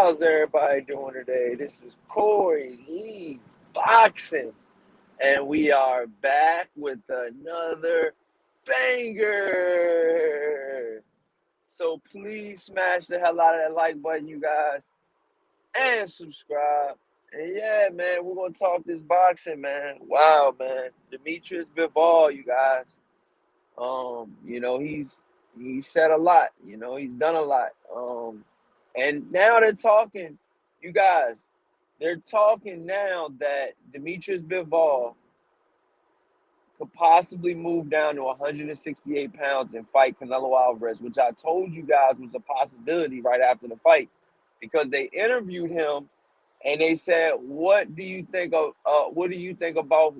How's everybody doing today? This is Corey. He's boxing, and we are back with another banger. So please smash the hell out of that like button, you guys, and subscribe. And yeah, man, we're gonna talk this boxing, man. Wow, man, Demetrius Bivol, you guys. He's said a lot. He's done a lot. And now they're talking, you guys. They're talking now that Demetrius Bivol could possibly move down to 168 pounds and fight Canelo Alvarez, which I told you guys was a possibility right after the fight, because they interviewed him and they said, "What do you think of? What do you think about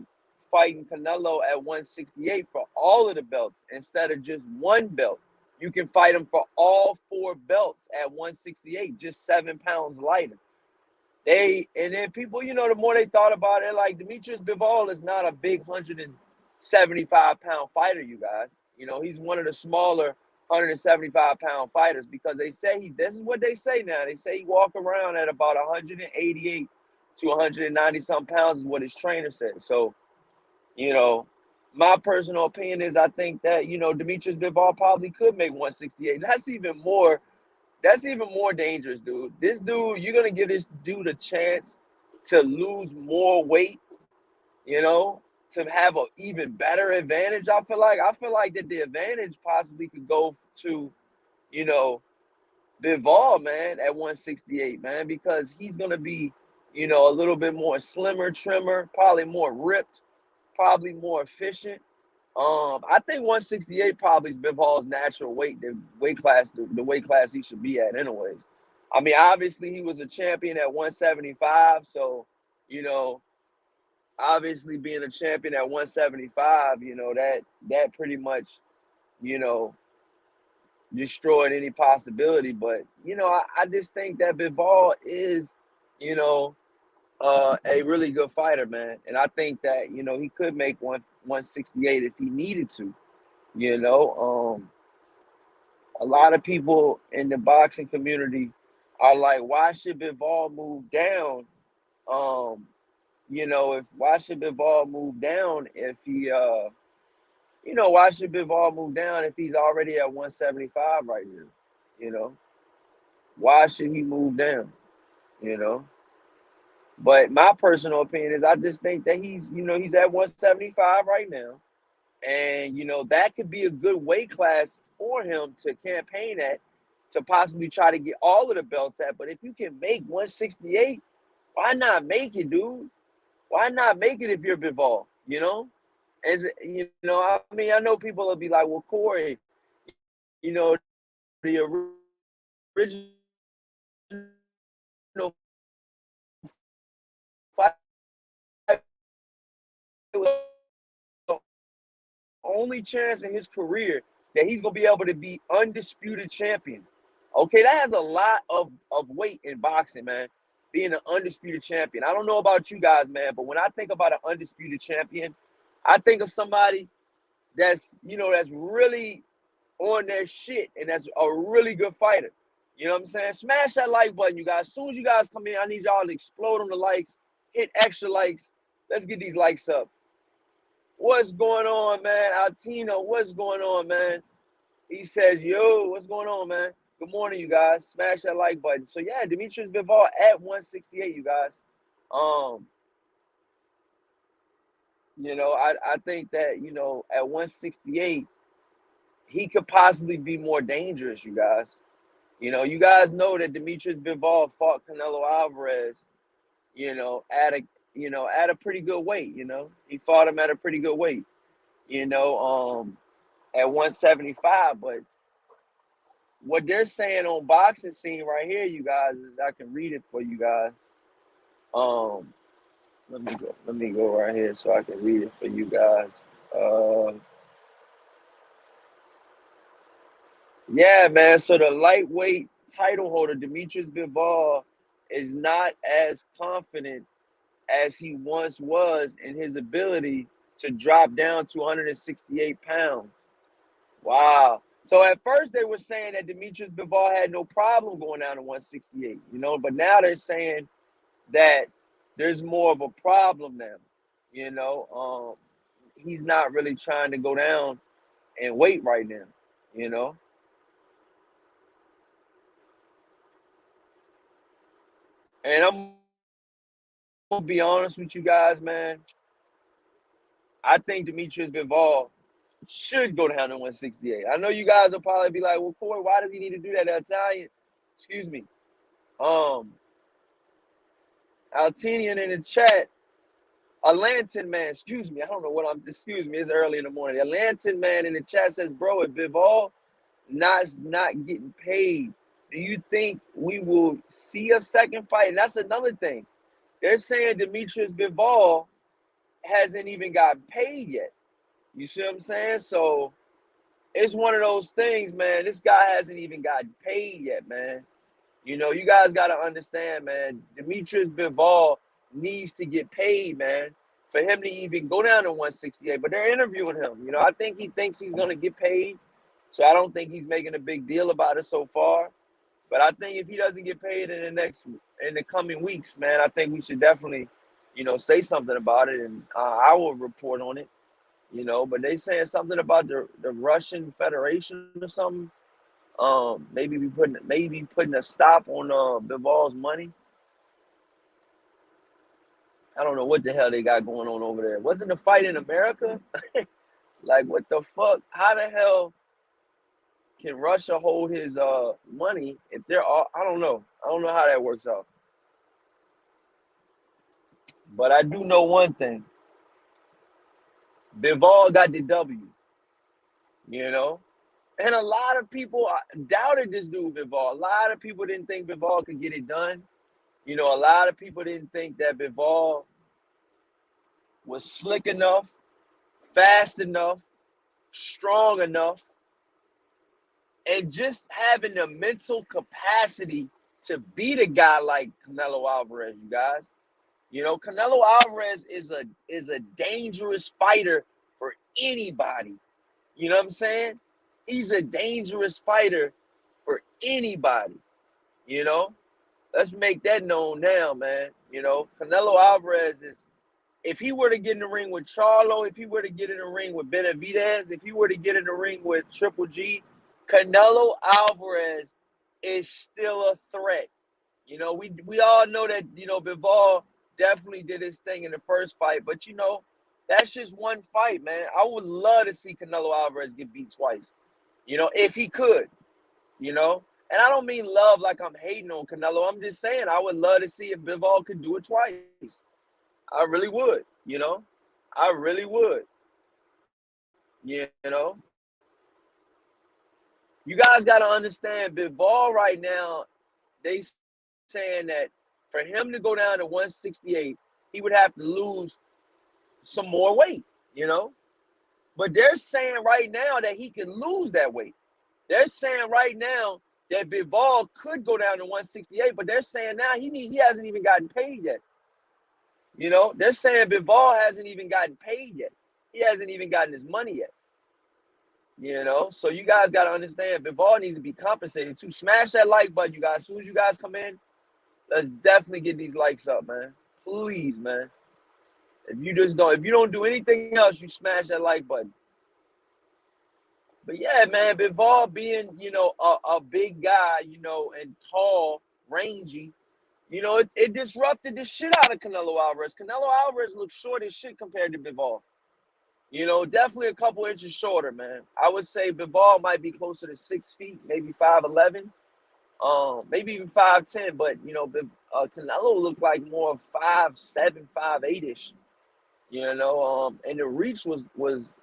fighting Canelo at 168 for all of the belts instead of just one belt? You can fight him for all four belts at 168, just 7 pounds lighter." And then people, the more they thought about it, like Demetrius Bivol is not a big 175-pound fighter, you guys. He's one of the smaller 175-pound fighters, because they say this is what they say now. They say he walk around at about 188 to 190 some pounds is what his trainer said. So, you know, my personal opinion is I think that, Demetrius Bivol probably could make 168. That's even more dangerous, dude. This dude, you're gonna give this dude a chance to lose more weight, you know, to have an even better advantage. I feel like that the advantage possibly could go to, you know, Bivol, man, at 168, man, because he's gonna be, a little bit more slimmer, trimmer, probably more ripped, probably more efficient. I think 168 probably is Bivol's natural weight, the weight class he should be at, anyways. I mean, obviously he was a champion at 175, so you know, obviously being a champion at 175, that pretty much, you know, destroyed any possibility. But I just think that Bivol is, you know, a really good fighter, man. And I think that, he could make 168 if he needed to. You know, a lot of people in the boxing community are like, why should Bivol move down? If why should Bivol move down if why should Bivol move down if he's already at 175 right now? You know, why should he move down? You know, but my personal opinion is I just think that he's at 175 right now. And, that could be a good weight class for him to campaign at, to possibly try to get all of the belts at. But if you can make 168, why not make it, dude? Why not make it if you're Bivol, I mean, I know people will be like, well, Corey, the original fight was the only chance in his career that he's going to be able to be undisputed champion. Okay, that has a lot of weight in boxing, man, being an undisputed champion. I don't know about you guys, man, but when I think about an undisputed champion, I think of somebody that's really on their shit and that's a really good fighter. You know what I'm saying? Smash that like button, you guys. As soon as you guys come in, I need y'all to explode on the likes, hit extra likes. Let's get these likes up. What's going on, man? Altino, what's going on, man? He says, yo, what's going on, man? Good morning, you guys. Smash that like button. So, yeah, Demetrius Bivol at 168, you guys. I think that, at 168, he could possibly be more dangerous, you guys. You guys know that Demetrius Bivol fought Canelo Alvarez, at a pretty good weight, He fought him at a pretty good weight, at 175. But what they're saying on Boxing Scene right here, you guys, is I can read it for you guys. Let me go right here so I can read it for you guys. Yeah, man. So the lightweight title holder, Demetrius Bivol, is not as confident as he once was in his ability to drop down to 168 pounds. Wow. So at first they were saying that Demetrius Bivol had no problem going down to 168, but now they're saying that there's more of a problem now. He's not really trying to go down and weight right now, you know. And I'm gonna be honest with you guys, man. I think Demetrius Bivol should go down to 168. I know you guys will probably be like, well, Corey, why does he need to do that? The Italian, excuse me. Um, Altinian in the chat, a Lantern man, excuse me. I don't know what excuse me, it's early in the morning. A Lantern man in the chat says, bro, if Bivol not getting paid, do you think we will see a second fight? And that's another thing. They're saying Demetrius Bivol hasn't even gotten paid yet. You see what I'm saying? So it's one of those things, man. This guy hasn't even gotten paid yet, man. You guys got to understand, man. Demetrius Bivol needs to get paid, man, for him to even go down to 168. But they're interviewing him. I think he thinks he's going to get paid. So I don't think he's making a big deal about it so far. But I think if he doesn't get paid in the coming weeks, man, I think we should definitely, say something about it, and I will report on it. But they saying something about the Russian Federation or something. Maybe putting a stop on Bivol's money. I don't know what the hell they got going on over there. Wasn't the fight in America? Like, what the fuck? How the hell can Russia hold his money if they're all? I don't know. I don't know how that works out. But I do know one thing. Bivol got the W. And a lot of people doubted this dude, Bivol. A lot of people didn't think Bivol could get it done. A lot of people didn't think that Bivol was slick enough, fast enough, strong enough, and just having the mental capacity to beat a guy like Canelo Alvarez, you guys. Canelo Alvarez is a dangerous fighter for anybody. You know what I'm saying? He's a dangerous fighter for anybody. Let's make that known now, man. Canelo Alvarez if he were to get in the ring with Charlo, if he were to get in the ring with Benavidez, if he were to get in the ring with Triple G, Canelo Alvarez is still a threat. We all know that, Bivol definitely did his thing in the first fight, but that's just one fight, man. I would love to see Canelo Alvarez get beat twice, if he could, and I don't mean love like I'm hating on Canelo. I'm just saying I would love to see if Bivol could do it twice. I really would, I really would, you know. You guys got to understand, Bivol right now, they saying that for him to go down to 168, he would have to lose some more weight, But they're saying right now that he can lose that weight. They're saying right now that Bivol could go down to 168, but they're saying now he hasn't even gotten paid yet. They're saying Bivol hasn't even gotten paid yet. He hasn't even gotten his money yet. So you guys got to understand, Bivol needs to be compensated too. Smash that like button, you guys. As soon as you guys come in, let's definitely get these likes up, man. Please, man. If you don't do anything else, you smash that like button. But yeah, man, Bivol being, a big guy, and tall, rangy, it disrupted the shit out of Canelo Alvarez. Canelo Alvarez looks short as shit compared to Bivol. Definitely a couple inches shorter, man. I would say Bivol might be closer to 6 feet, maybe 5'11", maybe even 5'10", but Canelo looked like more 5'7", 5'8"-ish. And the reach was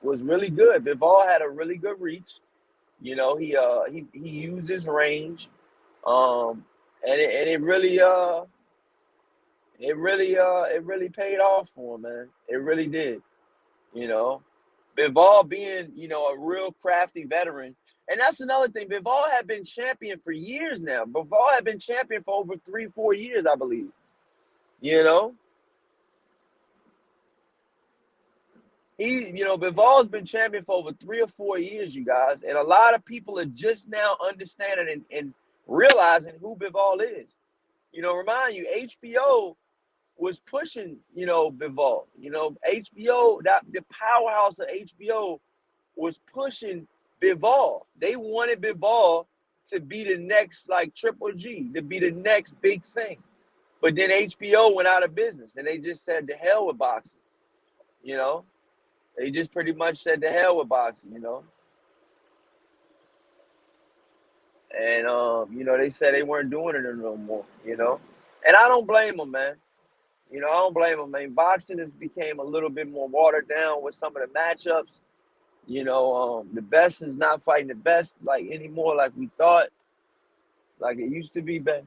really good. Bivol had a really good reach. He used his range, and it really paid off for him, man. It really did. Bivol being a real crafty veteran, and that's another thing. Bivol had been champion for years now. Bivol had been champion for over 3-4 years, I believe. He Bivol's been champion for over 3 or 4 years, you guys, and a lot of people are just now understanding and realizing who Bivol is. Remind you, HBO was pushing, Bivol. HBO, that the powerhouse of HBO was pushing Bivol. They wanted Bivol to be the next like Triple G, to be the next big thing. But then HBO went out of business and they just said to hell with boxing. They just pretty much said to hell with boxing, And they said they weren't doing it no more, And I don't blame them, man. I don't blame them, man. Boxing has became a little bit more watered down with some of the matchups. The best is not fighting the best like anymore, like we thought, like it used to be back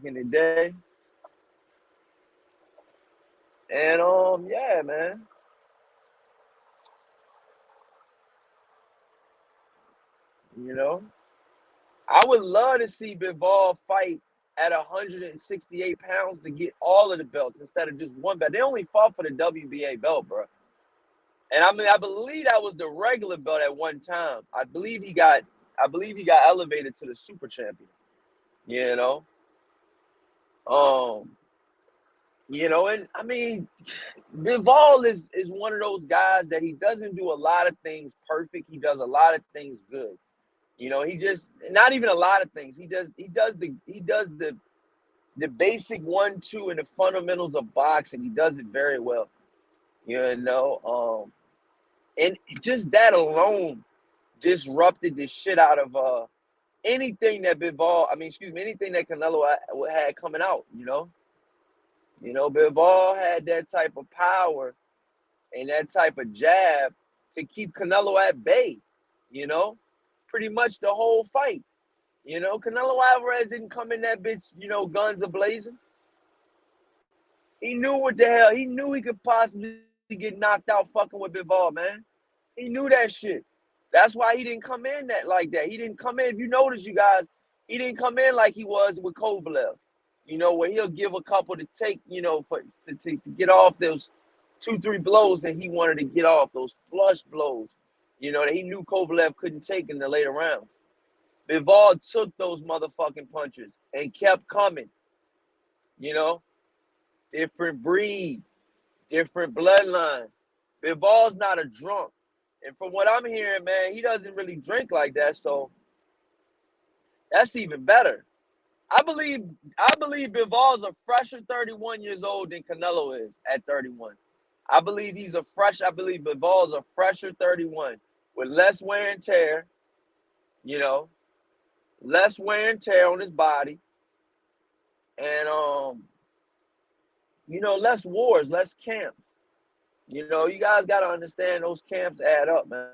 in the day. And yeah, man. I would love to see Bivol fight at 168 pounds to get all of the belts instead of just one belt. They only fought for the WBA belt, bro. And I believe that was the regular belt at one time. I believe he got elevated to the super champion. And I mean, Bivol is one of those guys that he doesn't do a lot of things perfect. He does a lot of things good. He just not even a lot of things. He does the basic 1-2 and the fundamentals of boxing. He does it very well. And just that alone disrupted the shit out of anything that anything that Canelo had coming out. Bivol had that type of power and that type of jab to keep Canelo at bay. Pretty much the whole fight. Canelo Alvarez didn't come in that bitch, guns a-blazing. He knew what the hell. He knew he could possibly get knocked out fucking with Bivol, man. He knew that shit. That's why he didn't come in like that. He didn't come in. If you notice, you guys, he didn't come in like he was with Kovalev. Where he'll give a couple to take, to get off those 2-3 blows that he wanted to get off, those flush blows, that he knew Kovalev couldn't take in the later rounds. Bivol took those motherfucking punches and kept coming. Different breed, different bloodline. Bivol's not a drunk. And from what I'm hearing, man, he doesn't really drink like that, so that's even better. I believe Bivol's a fresher 31 years old than Canelo is at 31. I believe Bivol's a fresher 31 with less wear and tear, less wear and tear on his body, and less wars, less camps. You guys got to understand those camps add up, man.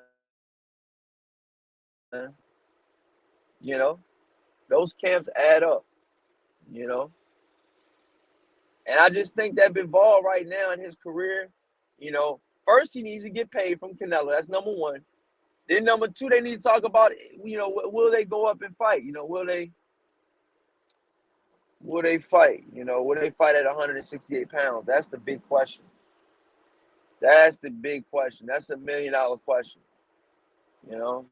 Those camps add up. And I just think that Bivol right now in his career, first he needs to get paid from Canelo. That's number one. Then number two, they need to talk about, will they go up and fight? Will they fight? Will they fight at 168 pounds? That's the big question. That's the big question. That's $1 million question. The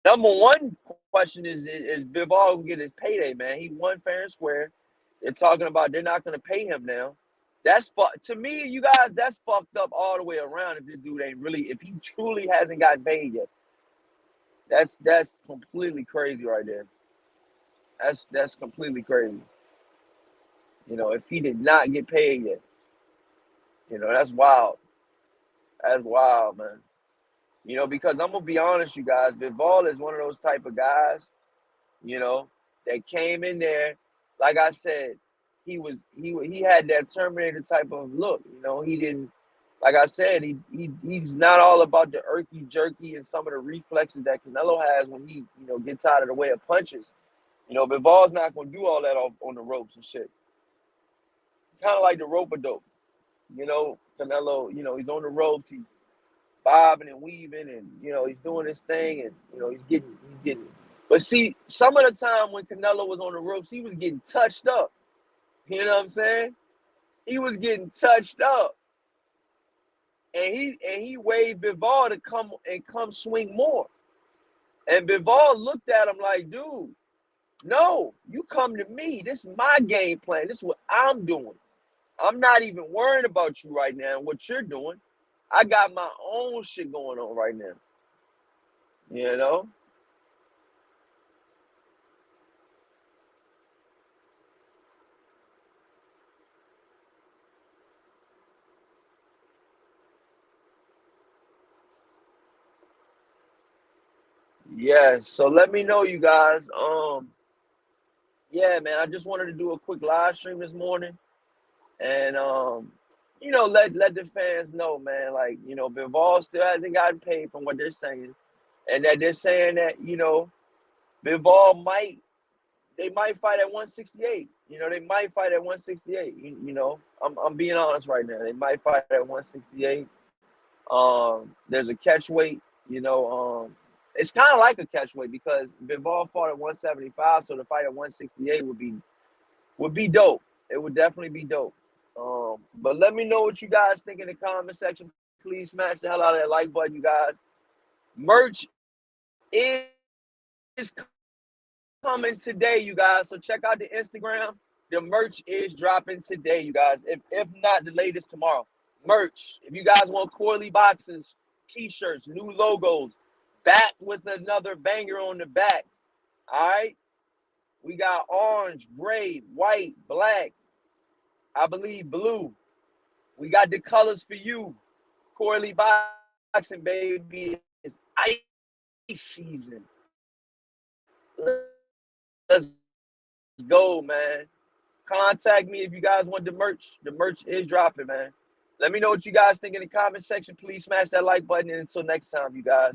number one question is Bivol gonna get his payday, man. He won fair and square. They're talking about they're not gonna pay him now. To me, you guys, that's fucked up all the way around. If this dude if he truly hasn't gotten paid yet, that's completely crazy right there. That's completely crazy. If he did not get paid yet, that's wild. That's wild, man. Because I'm gonna be honest, you guys, Bivol is one of those type of guys, that came in there. Like I said, he had that Terminator type of look. He didn't, like I said, he's not all about the irky jerky and some of the reflexes that Canelo has when he, gets out of the way of punches. Bivol's not gonna do all that on the ropes and shit. Kind of like the rope-a-dope. Canelo, he's on the ropes, he's bobbing and weaving, and he's doing his thing, and he's getting. But see, some of the time when Canelo was on the ropes, he was getting touched up. You know what I'm saying? He was getting touched up, and he waved Bivol to come swing more. And Bivol looked at him like, dude, no, you come to me. This is my game plan. This is what I'm doing. I'm not even worrying about you right now and what you're doing. I got my own shit going on right now. You know? Yeah. So let me know, you guys. Yeah, man. I just wanted to do a quick live stream this morning. And let the fans know, man, like, Bivol still hasn't gotten paid from what they're saying. And that they're saying that, Bivol they might fight at 168. They might fight at 168. I'm being honest right now. They might fight at 168. There's a catch weight, it's kind of like a catch weight because Bivol fought at 175, so the fight at 168 would be dope. It would definitely be dope. But let me know what you guys think in the comment section. Please smash the hell out of that like button, you guys. Merch is coming today, you guys. So check out the Instagram. The merch is dropping today, you guys. If not the latest tomorrow. Merch. If you guys want Corley boxes, t-shirts, new logos, back with another banger on the back. All right. We got orange, gray, white, black. I believe blue. We got the colors for you. Corley boxing, baby. It's ice season. Let's go, man. Contact me if you guys want the merch. The merch is dropping, man. Let me know what you guys think in the comment section. Please smash that like button. And until next time, you guys.